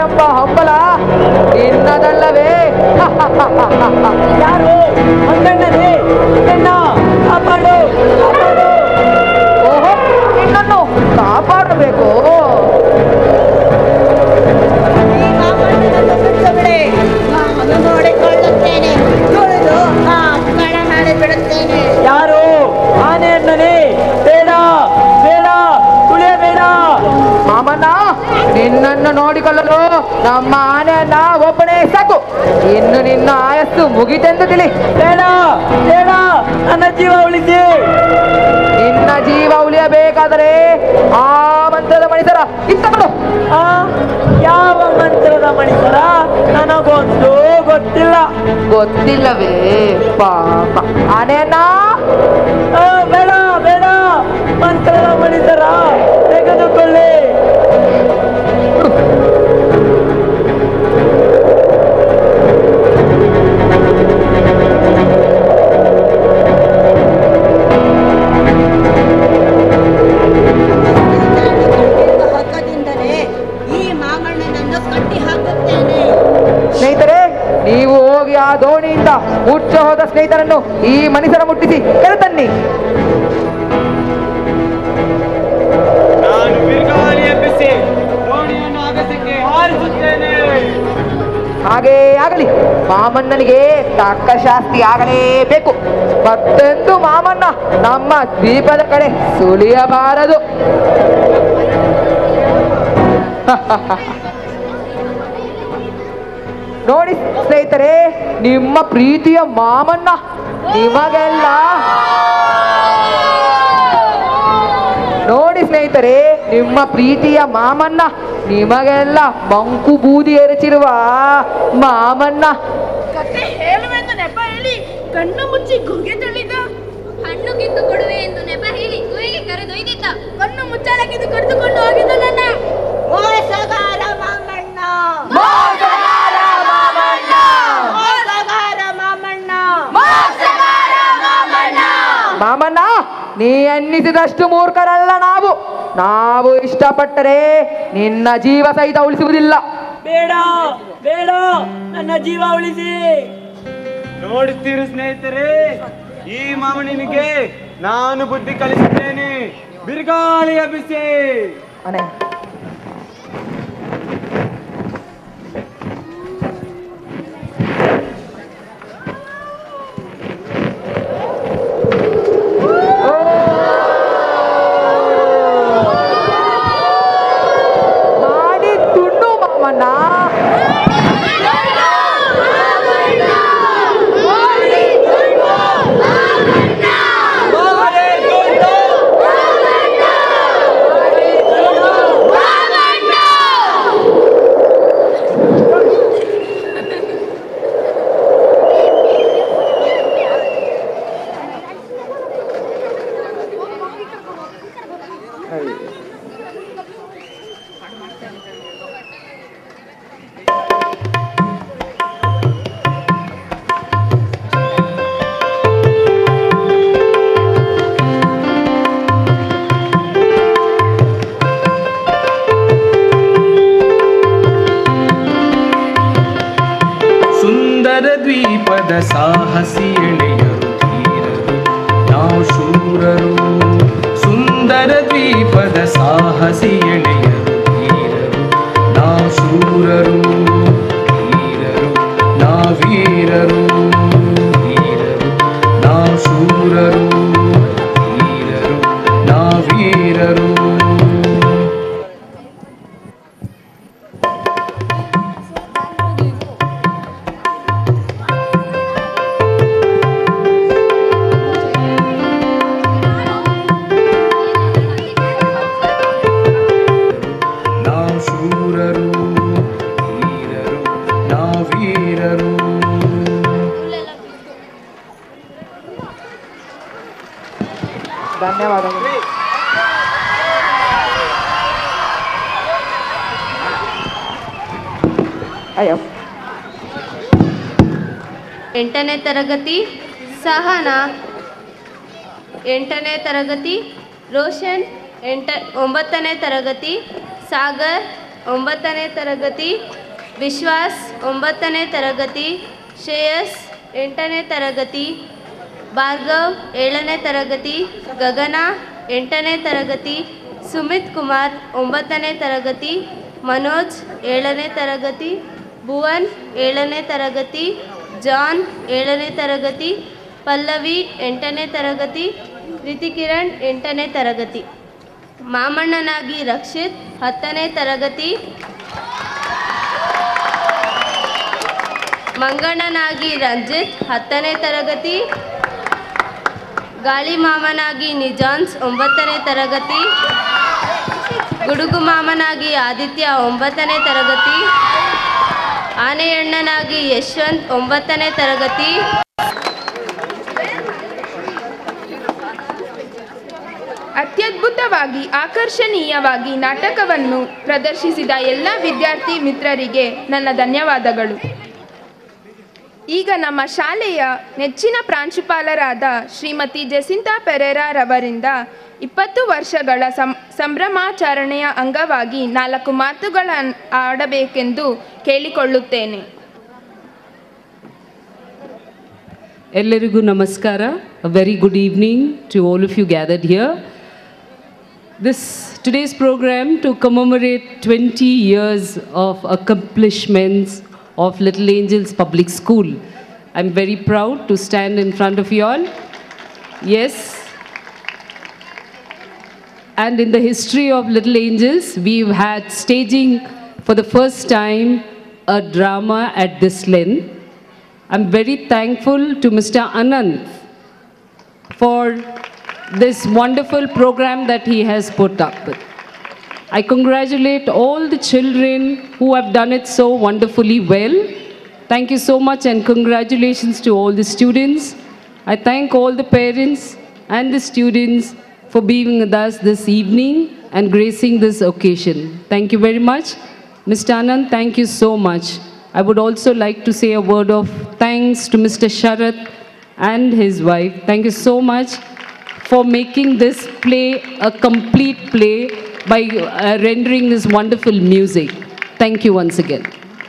ಎಂಬ ಹಂಬಲ ನಿನ್ನದಲ್ಲವೇ? ಯಾರು ಮಂಗಣ್ಣನೇ? ಮಂಗಣ್ಣ ಕಾಪಾಡು ಕಾಪಾಡು. ಓಹೋ, ನಿನ್ನನ್ನು ಕಾಪಾಡಬೇಕು. ನಾನು ನೋಡಿಕೊಳ್ಳುತ್ತೇನೆ, ತುಳಿದು ಮಕ್ಕಳ ಮಾಡಿ ಬಿಡುತ್ತೇನೆ. ಯಾರು? ಆನೆ ಅಣ್ಣನೇ? ಬೇಡ ಬೇಡ, ತುಳಿಯಬೇಡ. ಮಾಮಣ್ಣ, ನಿನ್ನನ್ನು ನೋಡಿಕೊಳ್ಳಲು ನಮ್ಮ ಆನೆಯನ್ನ ಒಬ್ಬನೇ ಸಾಕು. ಇನ್ನು ನಿನ್ನ ಆಯಸ್ಸು ಮುಗಿತೆಂದು ತಿಳಿ. ಬೇಡ ಬೇಡ, ನನ್ನ ಜೀವ ಉಳಿಸಿ. ನಿನ್ನ ಜೀವ ಉಳಿಯಬೇಕಾದರೆ ಆ ಮಂತ್ರದ ಮಣಿಸರ ಇತ್ತಗಳು. ಆ ಯಾವ ಮಂತ್ರದ ಮಣಿಸರ? ನನಗೊಂದು ಗೊತ್ತಿಲ್ಲ. ಗೊತ್ತಿಲ್ಲವೇ ಪಾಪ ಆನೆಯನ್ನ? ಬೇಡ ಬೇಡ, ಮಂತ್ರದ ಮಣಿಸರ ತೆಗೆದುಕೊಳ್ಳಿ. ಹಗ್ಗದಿಂದಲೇ ಈ ಮಾಮಣ್ಣನನ್ನು ಕಟ್ಟಿ ಹಾಕುತ್ತೇನೆ. ಸ್ನೇಹಿತರೆ, ನೀವು ಹೋಗಿ ಆ ದೋಣಿಯಿಂದ ಮುಚ್ಚ ಹೋದ ಸ್ನೇಹಿತರನ್ನು ಈ ಮನುಷ್ಯರ ಮುಟ್ಟಿಸಿ ಕರೆತನ್ನಿ. ನಾನು ಬಿರುಗಾಳಿ ಎಬ್ಬಿಸಿ ದೋಣಿಯನ್ನು ಆಗಸಕ್ಕೆ ಹಾರಿಸುತ್ತೇನೆ. ಹಾಗೇ ಆಗಲಿ. ಮಾಮಣ್ಣನಿಗೆ ತಕ್ಕ ಶಾಸ್ತಿ ಆಗಲೇಬೇಕು. ಮತ್ತೆಂದು ಮಾಮಣ್ಣ ನಮ್ಮ ದ್ವೀಪದ ಕಡೆ ಸುಳಿಯಬಾರದು. ನೋಡಿ ಸ್ನೇಹಿತರೆ, ನಿಮ್ಮ ಪ್ರೀತಿಯ ಮಾಮಣ್ಣ ನಿಮಗೆಲ್ಲ ನೋಡಿ ಸ್ನೇಹಿತರೆ, ನಿಮ್ಮ ಪ್ರೀತಿಯ ಮಾಮಣ್ಣ ನಿಮಗೆಲ್ಲ ಮಂಕು ಬೂದಿ ಎರಚಿರುವ ಮಾಮಣ್ಣ. ಕತೆ ಹೇಳುವೆಂದು ನೆಪ ಹೇಳಿ ಕಣ್ಣು ಮುಚ್ಚಿ ಗುಗೆ ತಳ್ಳಿದ. ಹಣ್ಣು ಕಿತ್ತು ಕೊಡುವೆ ಎಂದು ನೆಪ ಹೇಳಿ ಗುಹೆಗೆ ಕರೆದೊಯ್ದಿದ್ದ. ಕಣ್ಣು ಮುಚ್ಚಾಲಕ್ಕಿದ್ದು ಕರೆದುಕೊಂಡು ಹೋಗಿದ್ದ ನನ್ನ ಮೋಸಗಾರ ಮಾಮಣ್ಣ, ಮೋಸಗಾರ ಮಾಮಣ್ಣ, ಮೋಸಗಾರ ಮಾಮಣ್ಣ, ಮೋಸಗಾರ ಮಾಮಣ್ಣ. ಮಾಮಣ್ಣ, ನೀ ಎನ್ನಿಸಿದಷ್ಟು ಮೂರ್ಖರಲ್ಲ ನಾವು. ನಾವು ಇಷ್ಟಪಟ್ಟರೆ ನಿನ್ನ ಜೀವ ಸಹಿತ ಉಳಿಸುವುದಿಲ್ಲ. ಬೇಡ ಬೇಡ, ನನ್ನ ಜೀವ ಉಳಿಸಿ. ನೋಡುತ್ತೀರಿ ಸ್ನೇಹಿತರೆ, ಈ ಮಾಮನಿಗೆ ನಾನು ಬುದ್ಧಿ ಕಲಿಸುತ್ತೇನೆ. ಬಿರುಗಾಳಿ ಎಬ್ಬಿಸಿ. ಅನೇ ಮಾಡಿ ತುಂಡು ಮಾಮಣ್ಣ. ದ್ವೀಪದ ಸಾಹಸಿ ಎಳೆಯರು ಧೀರರು ನಾವು ಶೂರರು. ಸುಂದರ ದ್ವೀಪದ ಸಾಹಸಿ ಎಳೆಯರು ಧೀರರು ನಾವು ಶೂರರು. ಧೀರರು ನಾವೀರರು, ಧೀರರು ನಾವು ಶೂರರು. ಧೀರರು ನಾವೀರರು. ಧನ್ಯವಾದಗಳು. ಅಯ್ಯೋ, 8ನೇ ತರಗತಿ ಸಹನಾ, 8ನೇ ತರಗತಿ ರೋಷನ್, 9ನೇ ತರಗತಿ ಸಾಗರ್, 9ನೇ ತರಗತಿ, ವಿಶ್ವಾಸ್ 9ನೇ ತರಗತಿ, ಶ್ರೇಯಸ್ 8ನೇ ತರಗತಿ, ಭಾರ್ಗವ್ 7ನೇ ತರಗತಿ, ಗಗನ 8ನೇ ತರಗತಿ, ಸುಮಿತ್ ಕುಮಾರ್ 9ನೇ ತರಗತಿ, ಮನೋಜ್ 7ನೇ ತರಗತಿ, ಭುವನ್ 7ನೇ ತರಗತಿ, ಜಾನ್ 7ನೇ ತರಗತಿ, ಪಲ್ಲವಿ 8ನೇ ತರಗತಿ, ರಿತಿಕಿರಣ್ 8ನೇ ತರಗತಿ. ಮಾಮಣ್ಣನಾಗಿ ರಕ್ಷಿತ್ 10ನೇ ತರಗತಿ, ಮಂಗಣ್ಣನಾಗಿ ರಂಜಿತ್ 10ನೇ ತರಗತಿ, ಗಾಳಿ ಮಾಮನಾಗಿ ನಿಜಾನ್ಸ್ 9ನೇ ತರಗತಿ, ಗುಡುಗು ಮಾಮನಾಗಿ ಆದಿತ್ಯ 9ನೇ ತರಗತಿ, ಆನೆಯಣ್ಣನಾಗಿ ಯಶವಂತ್ 9ನೇ ತರಗತಿ, ಅತ್ಯದ್ಭುತವಾಗಿ ಆಕರ್ಷಣೀಯವಾಗಿ ನಾಟಕವನ್ನು ಪ್ರದರ್ಶಿಸಿದ ಎಲ್ಲ ವಿದ್ಯಾರ್ಥಿ ಮಿತ್ರರಿಗೆ ನನ್ನ ಧನ್ಯವಾದಗಳು. ಈಗ ನಮ್ಮ ಶಾಲೆಯ ನೆಚ್ಚಿನ ಪ್ರಾಂಶುಪಾಲರಾದ ಶ್ರೀಮತಿ ಜೆಸಿಂತಾ ಪೆರೇರಾರವರಿಂದ 20 ವರ್ಷಗಳ ಸಂಭ್ರಮಾಚರಣೆಯ ಅಂಗವಾಗಿ 4 ಮಾತುಗಳನ್ನು ಆಡಬೇಕೆಂದು ಕೇಳಿಕೊಳ್ಳುತ್ತೇನೆ. ಎಲ್ಲರಿಗೂ ನಮಸ್ಕಾರ. A very good evening to all of you gathered here. Today's program to commemorate 20 years of accomplishments of Little Angels Public School. I'm very proud to stand in front of you all. Yes. And in the history of Little Angels, we've had staging for the first time a drama at this length. I'm very thankful to Mr. Anand for this wonderful program that he has put up with. I congratulate all the children who have done it so wonderfully well. Thank you so much and congratulations to all the students. I thank all the parents and the students for being with us this evening and gracing this occasion. Thank you very much. Mr. Anand, thank you so much. I would also like to say a word of thanks to Mr. Sharath and his wife. Thank you so much for making this play a complete play by rendering this wonderful music. Thank you once again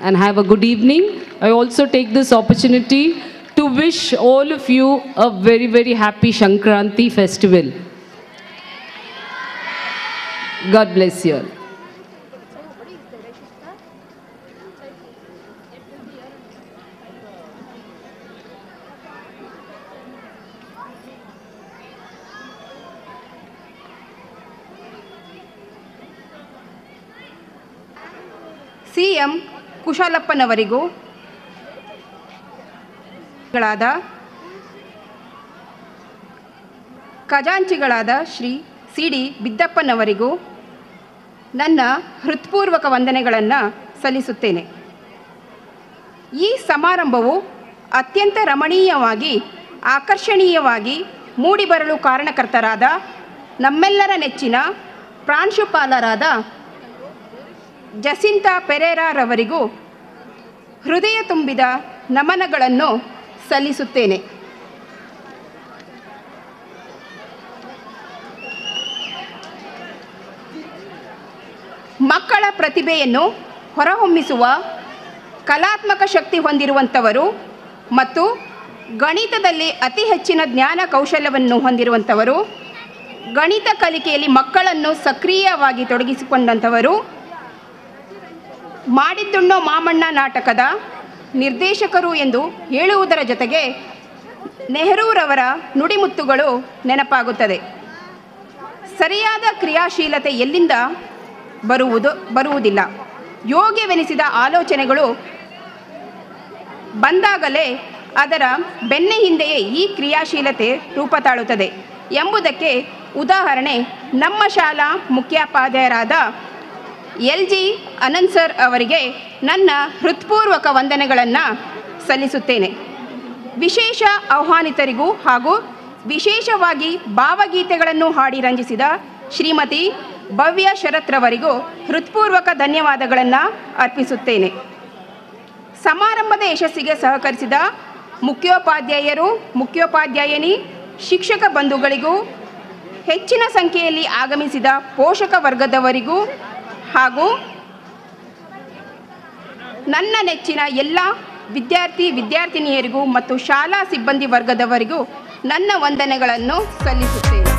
and have a good evening. I also take this opportunity to wish all of you a very, very happy Shankranti festival. God bless you all. CM ಕುಶಾಲಪ್ಪನವರಿಗೂ ಖಜಾಂಚಿಗಳಾದ Shri CD ಬಿದ್ದಪ್ಪನವರಿಗೂ ನನ್ನ ಹೃತ್ಪೂರ್ವಕ ವಂದನೆಗಳನ್ನು ಸಲ್ಲಿಸುತ್ತೇನೆ. ಈ ಸಮಾರಂಭವು ಅತ್ಯಂತ ರಮಣೀಯವಾಗಿ ಆಕರ್ಷಣೀಯವಾಗಿ ಮೂಡಿಬರಲು ಕಾರಣಕರ್ತರಾದ ನಮ್ಮೆಲ್ಲರ ನೆಚ್ಚಿನ ಪ್ರಾಂಶುಪಾಲರಾದ Jacinta ಪೆರೇರಾರವರಿಗೂ ಹೃದಯ ತುಂಬಿದ ನಮನಗಳನ್ನು ಸಲ್ಲಿಸುತ್ತೇನೆ. ಮಕ್ಕಳ ಪ್ರತಿಭೆಯನ್ನು ಹೊರಹೊಮ್ಮಿಸುವ ಕಲಾತ್ಮಕ ಶಕ್ತಿ ಹೊಂದಿರುವಂಥವರು ಮತ್ತು ಗಣಿತದಲ್ಲಿ ಅತಿ ಹೆಚ್ಚಿನ ಜ್ಞಾನ ಕೌಶಲ್ಯವನ್ನು ಹೊಂದಿರುವಂಥವರು, ಗಣಿತ ಕಲಿಕೆಯಲ್ಲಿ ಮಕ್ಕಳನ್ನು ಸಕ್ರಿಯವಾಗಿ ತೊಡಗಿಸಿಕೊಂಡಂಥವರು, ಮಾಡಿದ್ದುಣ್ಣೋ ಮಾಮಣ್ಣ ನಾಟಕದ ನಿರ್ದೇಶಕರು ಎಂದು ಹೇಳುವುದರ ಜೊತೆಗೆ ನೆಹರೂರವರ ನುಡಿಮುತ್ತುಗಳು ನೆನಪಾಗುತ್ತದೆ. ಸರಿಯಾದ ಕ್ರಿಯಾಶೀಲತೆ ಎಲ್ಲಿಂದ ಬರುವುದಿಲ್ಲ. ಯೋಗ್ಯವೆನಿಸಿದ ಆಲೋಚನೆಗಳು ಬಂದಾಗಲೇ ಅದರ ಬೆನ್ನ ಹಿಂದೆಯೇ ಈ ಕ್ರಿಯಾಶೀಲತೆ ರೂಪ ತಾಳುತ್ತದೆ ಎಂಬುದಕ್ಕೆ ಉದಾಹರಣೆ ನಮ್ಮ ಶಾಲಾ ಮುಖ್ಯೋಪಾಧ್ಯಾಯರಾದ LG ಅನಂತ್ ಸರ್ ಅವರಿಗೆ ನನ್ನ ಹೃತ್ಪೂರ್ವಕ ವಂದನೆಗಳನ್ನು ಸಲ್ಲಿಸುತ್ತೇನೆ. ವಿಶೇಷ ಆಹ್ವಾನಿತರಿಗೂ ಹಾಗೂ ವಿಶೇಷವಾಗಿ ಭಾವಗೀತೆಗಳನ್ನು ಹಾಡಿ ರಂಜಿಸಿದ ಶ್ರೀಮತಿ ಭವ್ಯ ಶರತ್ರವರಿಗೂ ಹೃತ್ಪೂರ್ವಕ ಧನ್ಯವಾದಗಳನ್ನು ಅರ್ಪಿಸುತ್ತೇನೆ. ಸಮಾರಂಭದ ಯಶಸ್ಸಿಗೆ ಸಹಕರಿಸಿದ ಮುಖ್ಯೋಪಾಧ್ಯಾಯರು, ಮುಖ್ಯೋಪಾಧ್ಯಾಯಿನಿ, ಶಿಕ್ಷಕ ಬಂಧುಗಳಿಗೂ, ಹೆಚ್ಚಿನ ಸಂಖ್ಯೆಯಲ್ಲಿ ಆಗಮಿಸಿದ ಪೋಷಕ ವರ್ಗದವರಿಗೂ ಹಾಗೂ ನನ್ನ ನೆಚ್ಚಿನ ಎಲ್ಲ ವಿದ್ಯಾರ್ಥಿನಿಯರಿಗೂ ಮತ್ತು ಶಾಲಾ ಸಿಬ್ಬಂದಿ ವರ್ಗದವರಿಗೂ ನನ್ನ ವಂದನೆಗಳನ್ನು ಸಲ್ಲಿಸುತ್ತೇನೆ.